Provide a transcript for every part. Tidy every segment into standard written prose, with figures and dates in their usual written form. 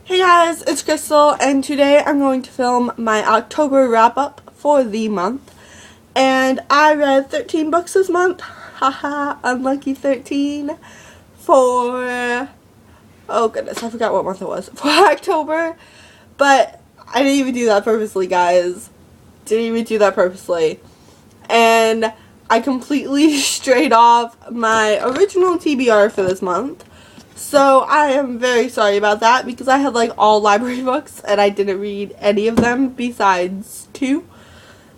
Hey guys, it's Crystal, and today I'm going to film my October wrap-up for the month. And I read 13 books this month. Haha, unlucky 13. For, oh goodness, I forgot what month it was. For October. But I didn't even do that purposely, guys. Didn't even do that purposely. And I completely strayed off my original TBR for this month. So I am very sorry about that because I had like all library books and I didn't read any of them besides 2.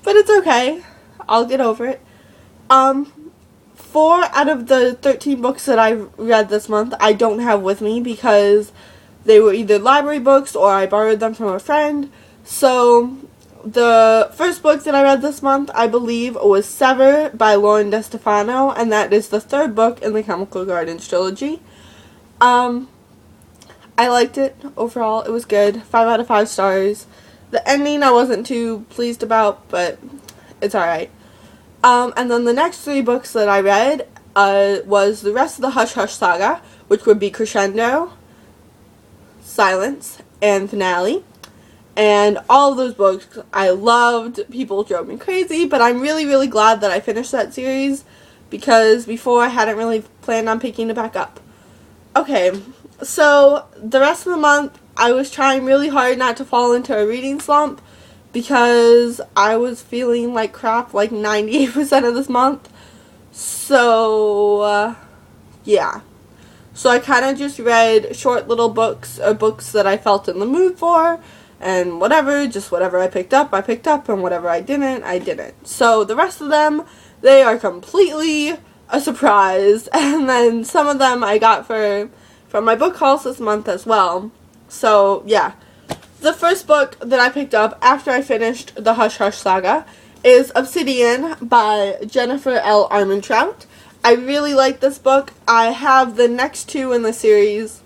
But it's okay. I'll get over it. 4 out of the 13 books that I read this month I don't have with me because they were either library books or I borrowed them from a friend. So the first book that I read this month, I believe, was Sever by Lauren DeStefano, and that is the 3rd book in the Chemical Gardens trilogy. I liked it overall. It was good. 5 out of 5 stars. The ending I wasn't too pleased about, but it's alright. And then the next 3 books that I read was the rest of the Hush Hush saga, which would be Crescendo, Silence, and Finale. And all of those books I loved. People drove me crazy, but I'm really, really glad that I finished that series because before I hadn't really planned on picking it back up. Okay, so the rest of the month I was trying really hard not to fall into a reading slump because I was feeling like crap like 98% of this month. So, yeah. So I kind of just read short little books or books that I felt in the mood for and whatever, just whatever I picked up, and whatever I didn't. So the rest of them, they are completely a surprise, and then some of them I got from my book hauls this month as well. So yeah, the first book that I picked up after I finished the Hush Hush saga is Obsidian by Jennifer L. Armentrout. I really like this book. I have the next 2 in the series.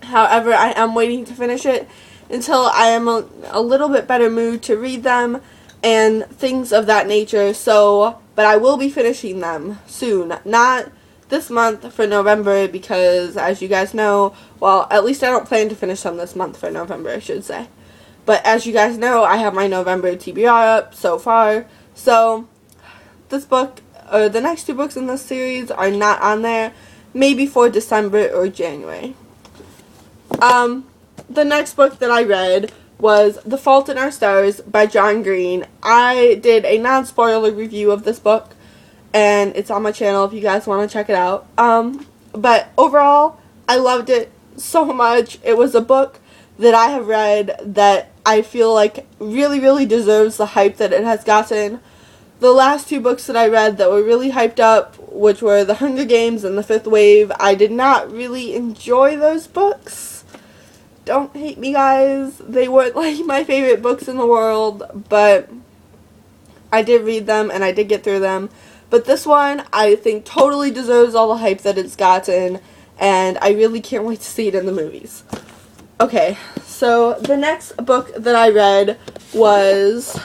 However, I am waiting to finish it until I am a little bit better mood to read them and things of that nature. So, but I will be finishing them soon. Not this month for November because, as you guys know, well, at least I don't plan to finish them this month for November, I should say. But as you guys know, I have my November TBR up so far. So, this book, or the next 2 books in this series are not on there. Maybe for December or January. The next book that I read was The Fault in Our Stars by John Green. I did a non-spoiler review of this book, and it's on my channel if you guys want to check it out. But overall, I loved it so much. It was a book that I have read that I feel like really, really deserves the hype that it has gotten. The last 2 books that I read that were really hyped up, which were The Hunger Games and The Fifth Wave, I did not really enjoy those books. Don't hate me, guys. They weren't like my favorite books in the world, but I did read them and I did get through them. But this one, I think, totally deserves all the hype that it's gotten, and I really can't wait to see it in the movies. Okay, so the next book that I read was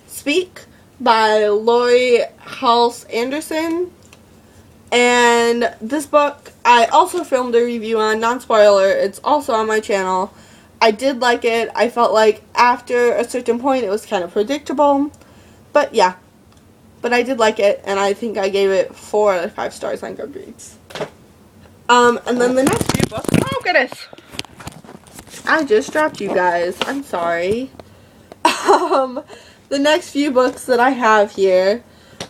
Speak by Laurie Halse Anderson. And this book, I also filmed a review on, non-spoiler, it's also on my channel. I did like it. I felt like after a certain point it was kind of predictable. But yeah, but I did like it, and I think I gave it 4 out of 5 stars on Goodreads. And then the next few books, oh goodness, I just dropped you guys, I'm sorry. The next few books that I have here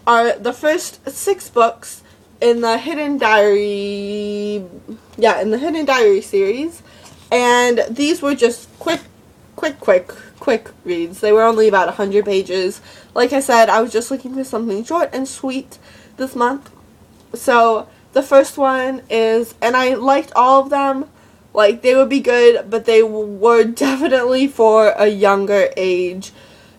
are the first 6 books in the Hidden Diary, series, and these were just quick reads. They were only about 100 pages. Like I said, I was just looking for something short and sweet this month. So the first one is, and I liked all of them, like they would be good, but they were definitely for a younger age.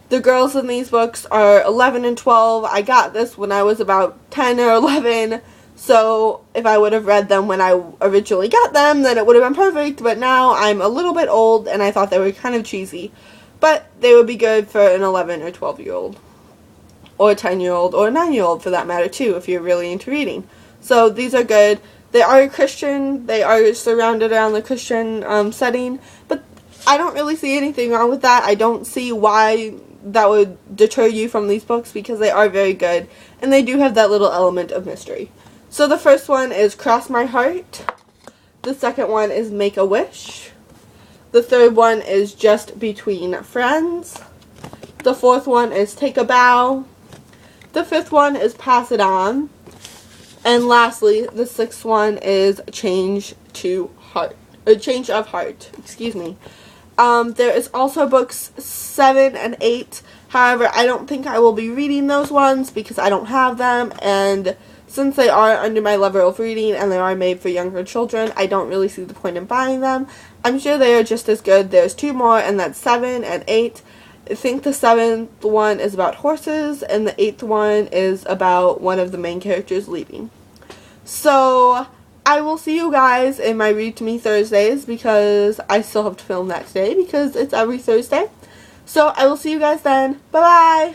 The girls in these books are 11 and 12. I got this when I was about 10 or 11. So if I would have read them when I originally got them, then it would have been perfect. But now I'm a little bit old and I thought they were kind of cheesy. But they would be good for an 11 or 12-year-old. Or a 10-year-old or a 9-year-old for that matter too, if you're really into reading. So these are good. They are Christian. They are surrounded around the Christian setting. But I don't really see anything wrong with that. I don't see why that would deter you from these books because they are very good. And they do have that little element of mystery. So the first one is Cross My Heart. The second one is Make a Wish. The third one is Just Between Friends. The fourth one is Take a Bow. The fifth one is Pass It On. And lastly, the sixth one is Change of Heart. Excuse me. There is also books 7 and 8. However, I don't think I will be reading those ones because I don't have them. And since they are under my level of reading and they are made for younger children, I don't really see the point in buying them. I'm sure they are just as good. There's 2 more, and that's 7 and 8. I think the 7th one is about horses, and the 8th one is about one of the main characters leaving. So, I will see you guys in my Read to Me Thursdays, because I still have to film that today, because it's every Thursday. So, I will see you guys then. Bye-bye!